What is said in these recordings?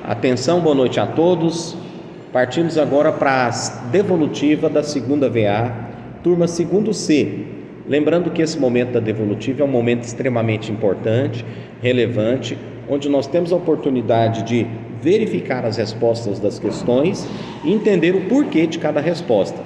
Atenção, boa noite a todos. Partimos agora para a devolutiva da segunda VA, turma segundo C. Lembrando que esse momento da devolutiva é um momento extremamente importante, relevante, onde nós temos a oportunidade de verificar as respostas das questões e entender o porquê de cada resposta.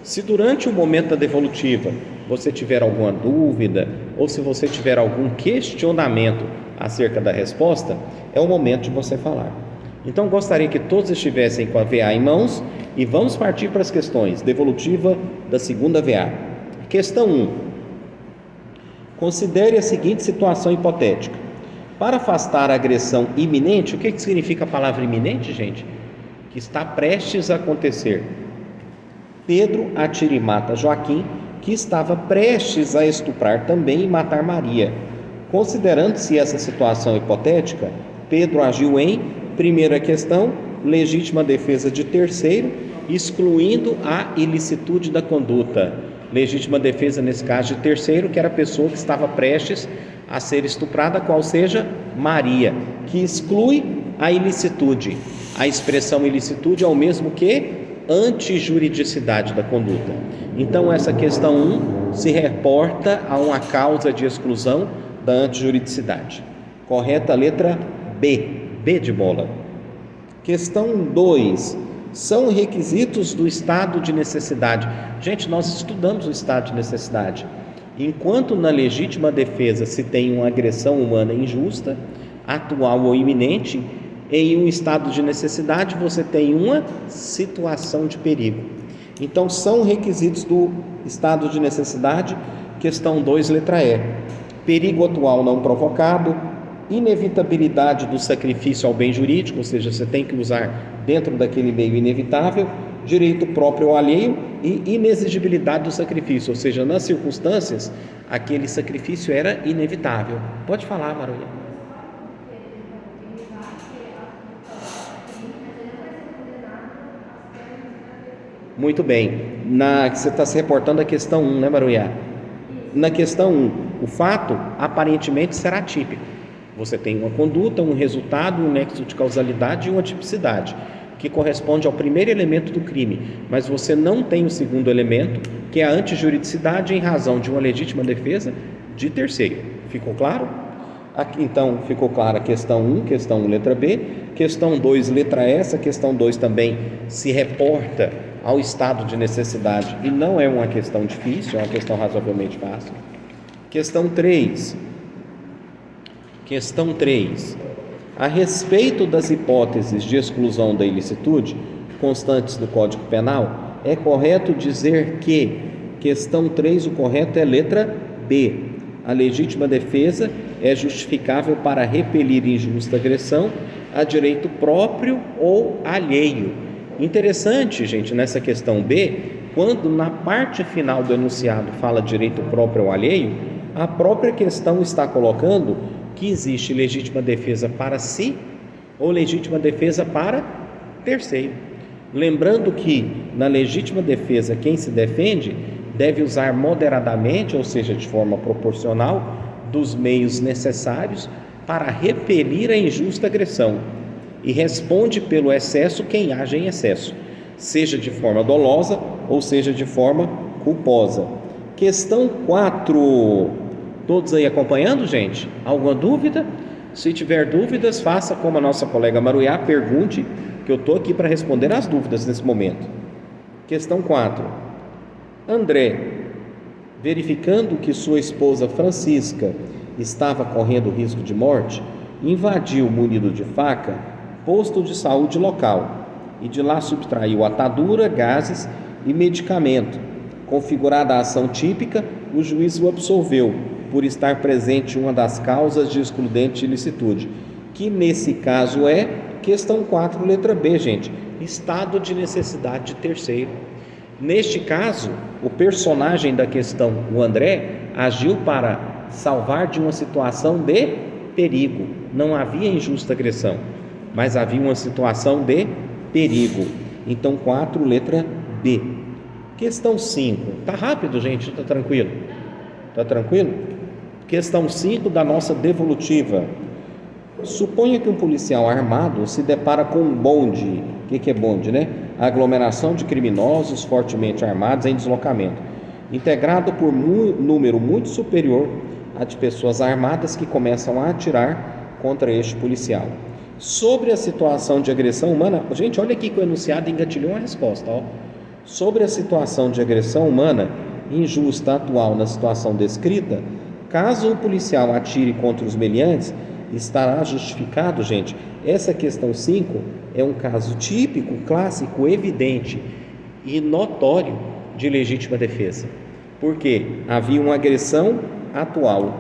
Se durante o momento da devolutiva você tiver alguma dúvida ou se você tiver algum questionamento acerca da resposta, é o momento de você falar. Então gostaria que todos estivessem com a VA em mãos e vamos partir para as questões. Devolutiva da segunda VA. Questão 1. Considere a seguinte situação hipotética. Para afastar a agressão iminente, o que significa a palavra iminente, gente? Que está prestes a acontecer. Pedro atira e mata Joaquim, que estava prestes a estuprar também e matar Maria. Considerando-se essa situação hipotética, Pedro agiu em, primeira questão, legítima defesa de terceiro, excluindo a ilicitude da conduta. Legítima defesa, nesse caso, de terceiro, que era a pessoa que estava prestes a ser estuprada, qual seja Maria, que exclui a ilicitude. A expressão ilicitude é o mesmo que antijuridicidade da conduta. Então, essa questão 1 se reporta a uma causa de exclusão da antijuridicidade. Correta a letra B. B de bola. Questão 2. São requisitos do estado de necessidade. Gente, nós estudamos o estado de necessidade. Enquanto na legítima defesa se tem uma agressão humana injusta, atual ou iminente, em um estado de necessidade você tem uma situação de perigo. Então, são requisitos do estado de necessidade. Questão 2, letra E. Perigo atual não provocado, inevitabilidade do sacrifício ao bem jurídico, ou seja, você tem que usar dentro daquele meio inevitável, direito próprio ou alheio e inexigibilidade do sacrifício, ou seja, nas circunstâncias, aquele sacrifício era inevitável. Pode falar, Maruia. Muito bem. Você está se reportando a questão 1, né, Maruia? Na questão 1, o fato aparentemente será típico. Você tem uma conduta, um resultado, um nexo de causalidade e uma tipicidade, que corresponde ao primeiro elemento do crime, mas você não tem o segundo elemento, que é a antijuridicidade em razão de uma legítima defesa de terceiro. Ficou claro? Aqui, então, ficou clara a questão 1, questão 1, letra B. Questão 2, letra S. A questão 2 também se reporta ao estado de necessidade e não é uma questão difícil, é uma questão razoavelmente fácil. Questão 3. Questão 3. A respeito das hipóteses de exclusão da ilicitude constantes do Código Penal, é correto dizer que, questão 3, o correto é letra B. A legítima defesa é justificável para repelir injusta agressão a direito próprio ou alheio. Interessante, gente, nessa questão B, quando na parte final do enunciado fala direito próprio ou alheio, a própria questão está colocando que existe legítima defesa para si ou legítima defesa para terceiro. Lembrando que na legítima defesa quem se defende deve usar moderadamente, ou seja, de forma proporcional, dos meios necessários para repelir a injusta agressão e responde pelo excesso quem age em excesso, seja de forma dolosa ou seja de forma culposa. Questão 4. Todos aí acompanhando, gente? Alguma dúvida? Se tiver dúvidas, faça como a nossa colega Maruiá, pergunte, que eu estou aqui para responder as dúvidas nesse momento. Questão 4. André, verificando que sua esposa Francisca estava correndo risco de morte, invadiu, munido de faca, posto de saúde local e de lá subtraiu atadura, gases e medicamento. Configurada a ação típica, o juiz o absolveu por estar presente uma das causas de excludente ilicitude, que nesse caso é questão 4, letra B, gente, estado de necessidade de terceiro. Neste caso, o personagem da questão, o André, agiu para salvar de uma situação de perigo. Não havia injusta agressão, mas havia uma situação de perigo. Então, 4, letra B. Questão 5. Tá rápido, gente? Tá tranquilo? Tá tranquilo? Questão 5 da nossa devolutiva. Suponha que um policial armado se depara com um bonde. O que é bonde, né? Aglomeração de criminosos fortemente armados em deslocamento, integrado por número muito superior a de pessoas armadas que começam a atirar contra este policial. Sobre a situação de agressão humana, gente, olha aqui que o enunciado engatilhou uma resposta, ó. Sobre a situação de agressão humana injusta atual na situação descrita, caso o policial atire contra os meliantes, estará justificado, gente. Essa questão 5 é um caso típico, clássico, evidente e notório de legítima defesa. Porque havia uma agressão atual,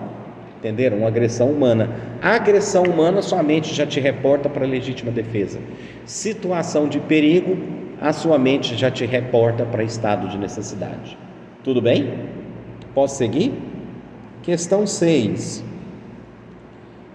entenderam? Uma agressão humana. A agressão humana somente já te reporta para a legítima defesa. Situação de perigo, a sua mente já te reporta para estado de necessidade. Tudo bem? Posso seguir? Questão 6.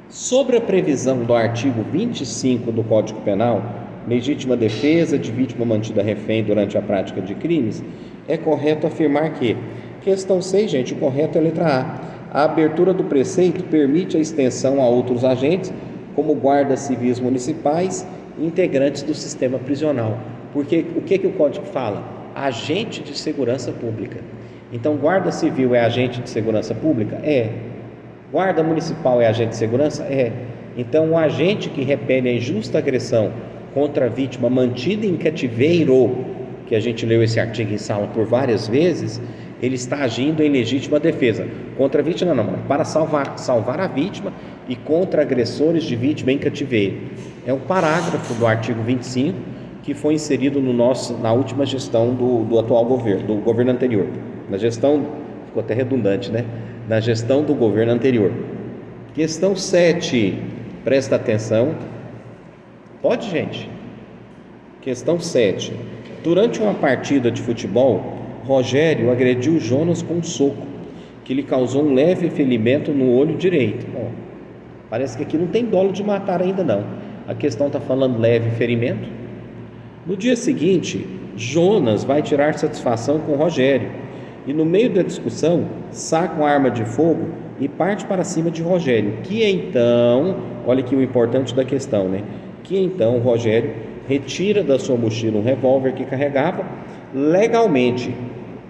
Sobre a previsão do artigo 25 do Código Penal, legítima defesa de vítima mantida refém durante a prática de crimes, é correto afirmar que, questão 6, gente, o correto é a letra A abertura do preceito permite a extensão a outros agentes, como guardas civis municipais e integrantes do sistema prisional. Porque o que o Código fala? Agente de segurança pública. Então, guarda civil é agente de segurança pública? É. Guarda municipal é agente de segurança? É. Então, o agente que repele a injusta agressão contra a vítima mantida em cativeiro, que a gente leu esse artigo em sala por várias vezes, ele está agindo em legítima defesa. Contra a vítima, não, para salvar a vítima e contra agressores de vítima em cativeiro. É um parágrafo do artigo 25 que foi inserido na última gestão do atual governo, do governo anterior. Na gestão, ficou até redundante, né? Na gestão do governo anterior. Questão 7, presta atenção. Pode, gente? Questão 7. Durante uma partida de futebol, Rogério agrediu Jonas com um soco, que lhe causou um leve ferimento no olho direito. Bom, parece que aqui não tem dolo de matar ainda não. A questão está falando leve ferimento. No dia seguinte, Jonas vai tirar satisfação com Rogério e no meio da discussão saca uma arma de fogo e parte para cima de Rogério, que então, olha aqui o importante da questão, né? Que então Rogério retira da sua mochila um revólver que carregava legalmente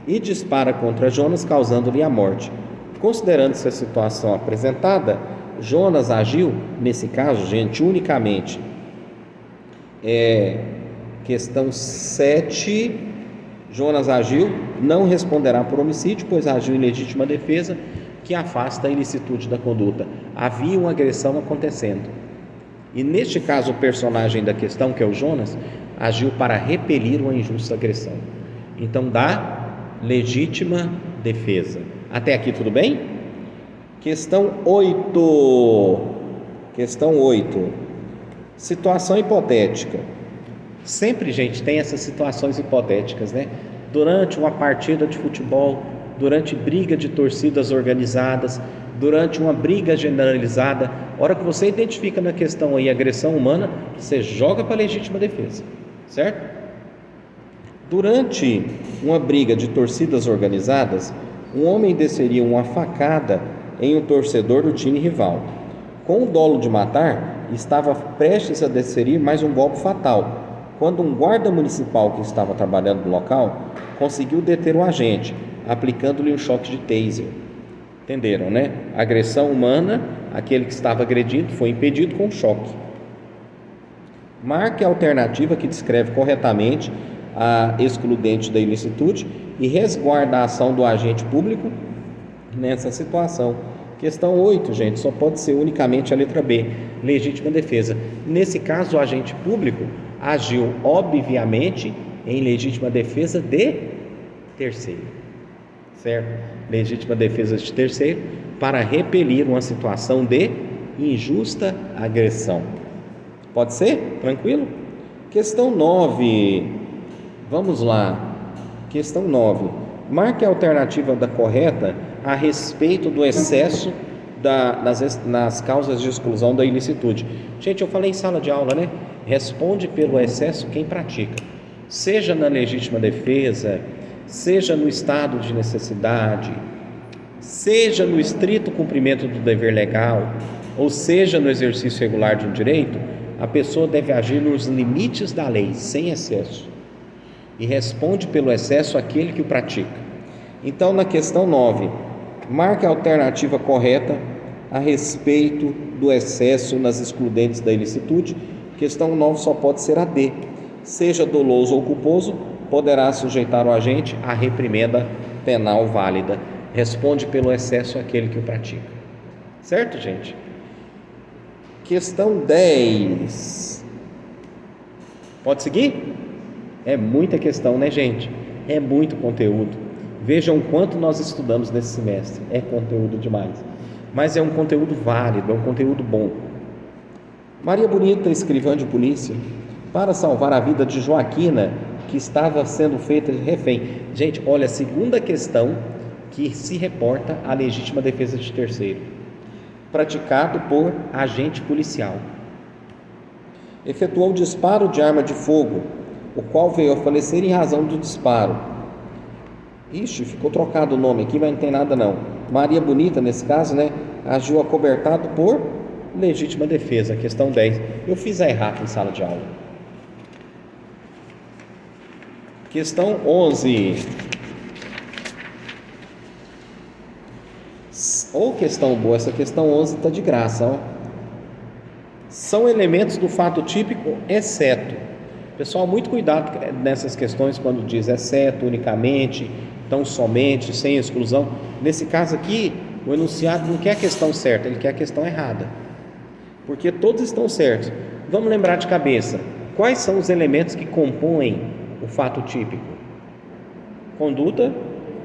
e dispara contra Jonas, causando-lhe a morte. Considerando-se a situação apresentada, Jonas agiu, nesse caso, gente, unicamente. Questão 7, Jonas agiu, não responderá por homicídio, pois agiu em legítima defesa, que afasta a ilicitude da conduta. Havia uma agressão acontecendo. E neste caso, o personagem da questão, que é o Jonas, agiu para repelir uma injusta agressão. Então, dá legítima defesa. Até aqui tudo bem? Questão 8. Questão 8. Situação hipotética. Sempre, gente, tem essas situações hipotéticas, né? Durante uma partida de futebol, durante briga de torcidas organizadas, durante uma briga generalizada, a hora que você identifica na questão aí agressão humana, você joga para a legítima defesa, certo? Durante uma briga de torcidas organizadas, um homem desceria uma facada em um torcedor do time rival. Com o dolo de matar, estava prestes a desferir mais um golpe fatal, quando um guarda municipal que estava trabalhando no local conseguiu deter o agente, aplicando-lhe um choque de taser. Entenderam, né? Agressão humana, aquele que estava agredindo foi impedido com choque. Marque a alternativa que descreve corretamente a excludente da ilicitude e resguarda a ação do agente público nessa situação. Questão 8, gente, só pode ser unicamente a letra B, legítima defesa. Nesse caso, o agente público agiu, obviamente, em legítima defesa de terceiro, certo? Legítima defesa de terceiro para repelir uma situação de injusta agressão. Pode ser? Tranquilo? Questão 9. Vamos lá. Questão 9. Marque a alternativa da correta a respeito do excesso nas causas de exclusão da ilicitude. Gente, eu falei em sala de aula, né? Responde pelo excesso quem pratica, seja na legítima defesa, seja no estado de necessidade, seja no estrito cumprimento do dever legal, ou seja no exercício regular de um direito, a pessoa deve agir nos limites da lei, sem excesso, e responde pelo excesso aquele que o pratica. Então, na questão 9, marque a alternativa correta a respeito do excesso nas excludentes da ilicitude. Questão 9 só pode ser a D. Seja doloso ou culposo, poderá sujeitar o agente à reprimenda penal válida. Responde pelo excesso aquele que o pratica. Certo, gente? Questão 10. Pode seguir? É muita questão, né, gente? É muito conteúdo. Vejam o quanto nós estudamos nesse semestre. É conteúdo demais. Mas é um conteúdo válido, é um conteúdo bom. Maria Bonita, escrivã de polícia, para salvar a vida de Joaquina, que estava sendo feita refém. Gente, olha, a segunda questão que se reporta à legítima defesa de terceiro, praticado por agente policial. Efetuou o disparo de arma de fogo, o qual veio a falecer em razão do disparo. Ixi, ficou trocado o nome aqui, mas não tem nada não. Maria Bonita, nesse caso, né, agiu acobertado por legítima defesa, questão 10. Eu fiz a errata em sala de aula. Questão 11. Ou questão boa, essa questão 11 está de graça, ó. São elementos do fato típico, exceto. Pessoal, muito cuidado nessas questões quando diz exceto, unicamente, tão somente, sem exclusão. Nesse caso aqui, o enunciado não quer a questão certa, ele quer a questão errada, porque todos estão certos. Vamos lembrar de cabeça, quais são os elementos que compõem o fato típico? Conduta,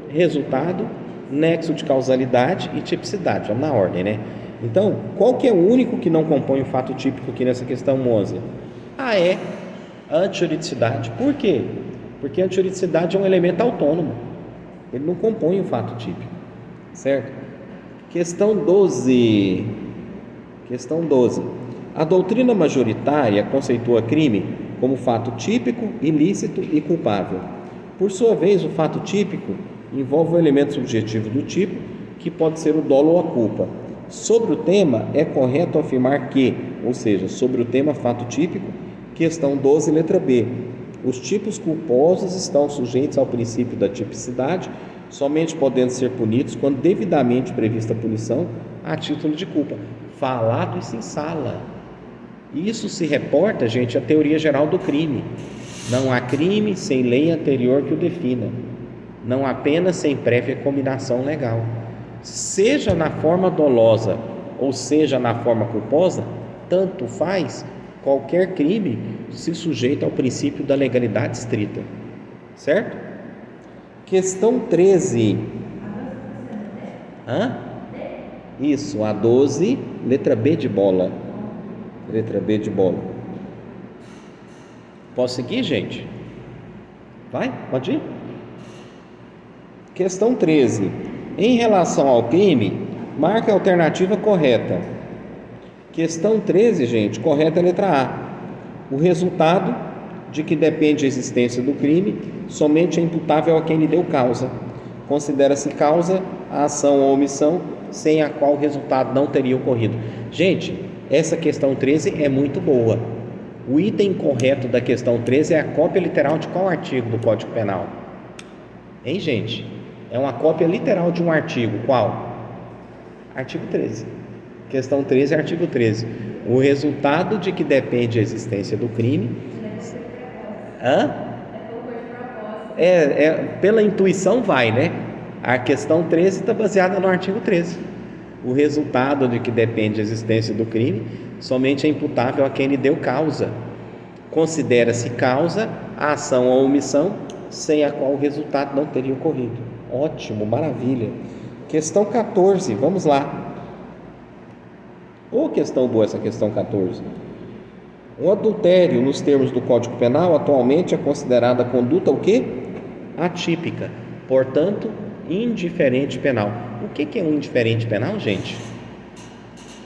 resultado, nexo de causalidade e tipicidade. Vamos na ordem, né? Então, qual que é o único que não compõe o fato típico aqui nessa questão 11? É a antijuridicidade. Por quê? Porque a antijuridicidade é um elemento autônomo, ele não compõe o fato típico, certo? Questão 12. Questão 12. A doutrina majoritária conceitua crime como fato típico, ilícito e culpável. Por sua vez, o fato típico envolve o elemento subjetivo do tipo, que pode ser o dolo ou a culpa. Sobre o tema, é correto afirmar que, ou seja, sobre o tema fato típico, questão 12, letra B, os tipos culposos estão sujeitos ao princípio da tipicidade, somente podendo ser punidos quando devidamente prevista a punição a título de culpa. Falado isso em sala. Isso se reporta, gente, à teoria geral do crime. Não há crime sem lei anterior que o defina. Não há pena sem prévia combinação legal. Seja na forma dolosa ou seja na forma culposa, tanto faz, qualquer crime se sujeita ao princípio da legalidade estrita. Certo? Questão 13. Isso, a 12, letra B de bola. Letra B de bola. Posso seguir, gente? Vai? Pode ir? Questão 13. Em relação ao crime, marque a alternativa correta. Questão 13, gente, correta é a letra A. O resultado de que depende a existência do crime somente é imputável a quem lhe deu causa. Considera-se causa a ação ou omissão sem a qual o resultado não teria ocorrido. Gente, essa questão 13 é muito boa. O item correto da questão 13 é a cópia literal de qual artigo do Código Penal? Hein, gente? É uma cópia literal de um artigo. Qual? Artigo 13. Questão 13 é artigo 13. O resultado de que depende a existência do crime. Pela intuição vai, né? A questão 13 está baseada no artigo 13. O resultado de que depende a existência do crime somente é imputável a quem lhe deu causa. Considera-se causa a ação ou omissão sem a qual o resultado não teria ocorrido. Ótimo, maravilha. Questão 14, vamos lá. Questão boa essa questão 14. O adultério, nos termos do Código Penal, atualmente é considerada conduta o quê? Atípica, portanto, indiferente penal. O que é um indiferente penal, gente?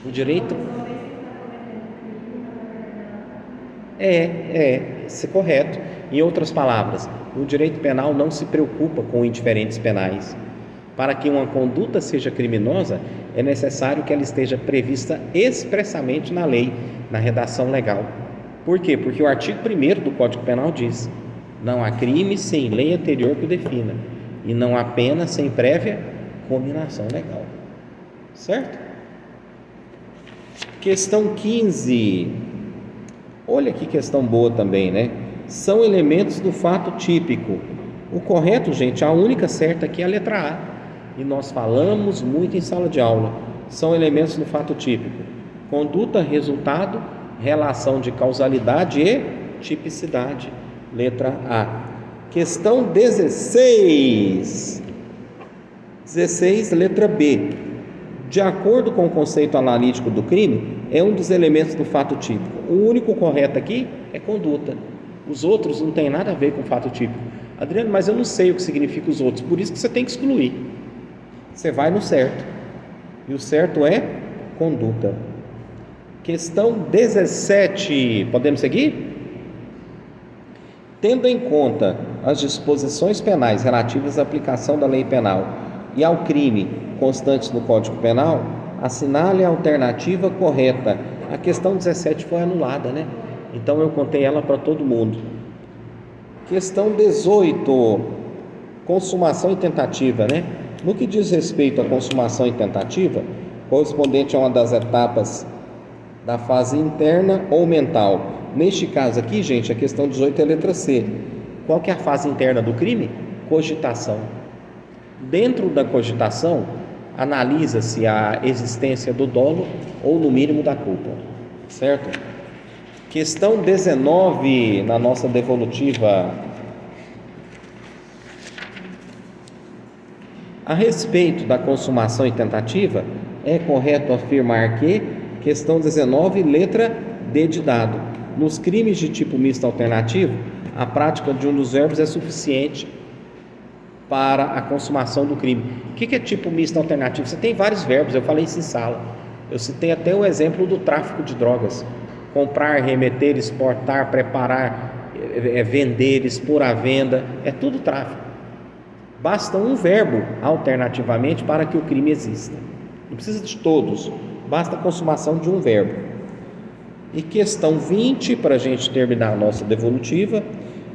O direito... isso é correto. Em outras palavras, o direito penal não se preocupa com indiferentes penais. para que uma conduta seja criminosa, é necessário que ela esteja prevista expressamente na lei, na redação legal. Por quê? Porque o artigo 1º do Código Penal diz: não há crime sem lei anterior que o defina, e não há pena sem prévia cominação legal. Certo? Questão 15. Olha que questão boa também, né? São elementos do fato típico. O correto, gente, a única certa aqui é a letra A. E nós falamos muito em sala de aula. São elementos do fato típico: conduta, resultado, relação de causalidade e tipicidade. Letra A. Questão 16. 16, letra B. De acordo com o conceito analítico do crime, é um dos elementos do fato típico. O único correto aqui é conduta. Os outros não tem nada a ver com fato típico. Adriano, mas eu não sei o que significa os outros, por isso que você tem que excluir. Você vai no certo. E o certo é conduta. Questão 17. Podemos seguir? Tendo em conta as disposições penais relativas à aplicação da lei penal e ao crime constantes no Código Penal, assinale a alternativa correta. A questão 17 foi anulada, né? Então eu contei ela para todo mundo. Questão 18, consumação e tentativa, né? No que diz respeito à consumação e tentativa, correspondente a uma das etapas da fase interna ou mental. Neste caso aqui, gente, a questão 18 é a letra C. Qual que é a fase interna do crime? Cogitação. Dentro da cogitação, analisa-se a existência do dolo ou, no mínimo, da culpa. Certo? Questão 19, na nossa devolutiva. A respeito da consumação e tentativa, é correto afirmar que, questão 19, letra D de dado, nos crimes de tipo misto alternativo, a prática de um dos verbos é suficiente para a consumação do crime. O que é tipo misto alternativo? Você tem vários verbos, eu falei isso em sala. Eu citei até o exemplo do tráfico de drogas: comprar, remeter, exportar, preparar, vender, expor à venda, é tudo tráfico. Basta um verbo alternativamente para que o crime exista. Não precisa de todos, basta a consumação de um verbo. E questão 20, para a gente terminar a nossa devolutiva,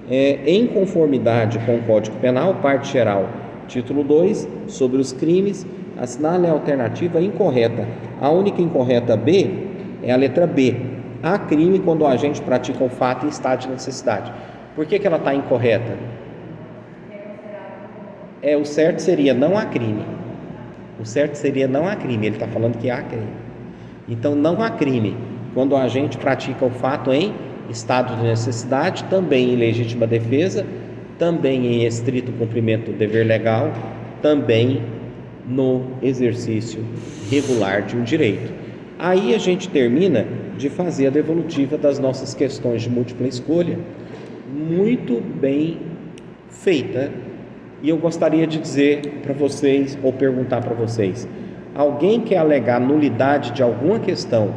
em conformidade com o Código Penal, parte geral, título 2, sobre os crimes, assinale a alternativa incorreta. A única incorreta B é a letra B. Há crime quando o agente pratica o fato em estado de necessidade. Por que ela está incorreta? O certo seria não há crime. O certo seria não há crime. Ele está falando que há crime. Então, não há crime quando o agente pratica o fato em estado de necessidade, também em legítima defesa, também em estrito cumprimento do dever legal, também no exercício regular de um direito. Aí a gente termina de fazer a devolutiva das nossas questões de múltipla escolha, muito bem feita. E eu gostaria de dizer para vocês, ou perguntar para vocês: alguém quer alegar nulidade de alguma questão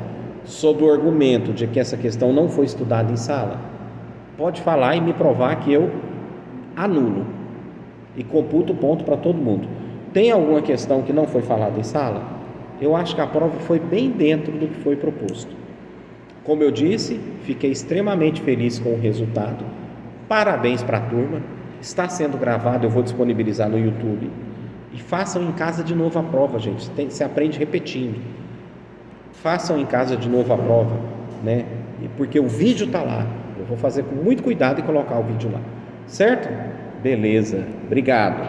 sob o argumento de que essa questão não foi estudada em sala? Pode falar e me provar que eu anulo e computo ponto para todo mundo. Tem alguma questão que não foi falada em sala? Eu acho que a prova foi bem dentro do que foi proposto. Como eu disse, fiquei extremamente feliz com o resultado. Parabéns para a turma. Está sendo gravado, eu vou disponibilizar no YouTube. E façam em casa de novo a prova, gente. Você aprende repetindo. Façam em casa de novo a prova, né? Porque o vídeo está lá. Eu vou fazer com muito cuidado e colocar o vídeo lá. Certo? Beleza. Obrigado.